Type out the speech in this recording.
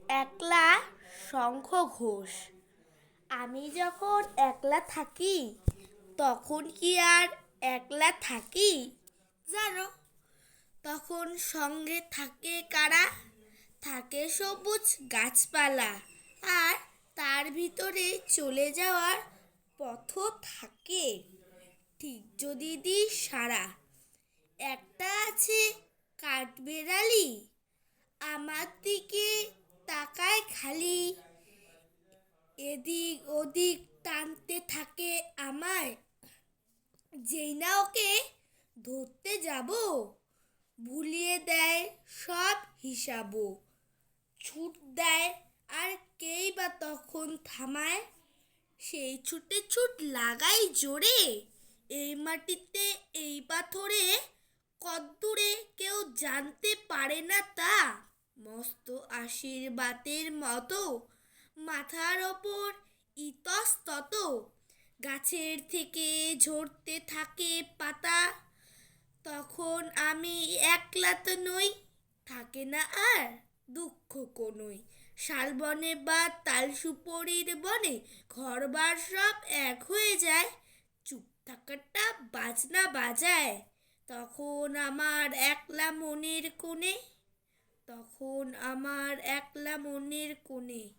একলা শঙ্খ ঘোষ। আমি যখন একলা থাকি তখন কি আর একলা থাকি জানো? তখন সঙ্গে থাকে কারা? থাকে সবুজ গাছপালা, আর তার ভিতরে চলে যাওয়ার পথও থাকে। ঠিক যদি দিই সারা। একটা আছে কাঠবেড়ালি, আমার দিকে তাকায় খালি, এদিক ওদিক টানতে থাকে আমায়। যেই না ওকে ধরতে যাব, ভুলিয়ে দেয় সব হিসাবও। ছুট দেয়, আর কেই বা তখন থামায়। সেই ছুটে ছুট লাগাই জোরে, এই মাটিতে এই পাথরে। কদ্দূরে কেউ জানতে পারে না তা। মস্ত আশীর্বাদের মতো মাথার ওপর ইতস্তত গাছের থেকে ঝরতে থাকে পাতা। তখন আমি একলা তো নই, থাকে না আর দুঃখ কোনোই। শালবনে বা তাল সুপরির বনে ঘরবার সব এক হয়ে যায়। চুপ থাকাটা বাজনা বাজায় তখন আমার একলা মনের কোণে। তখন আমার একলা মনের কোণে।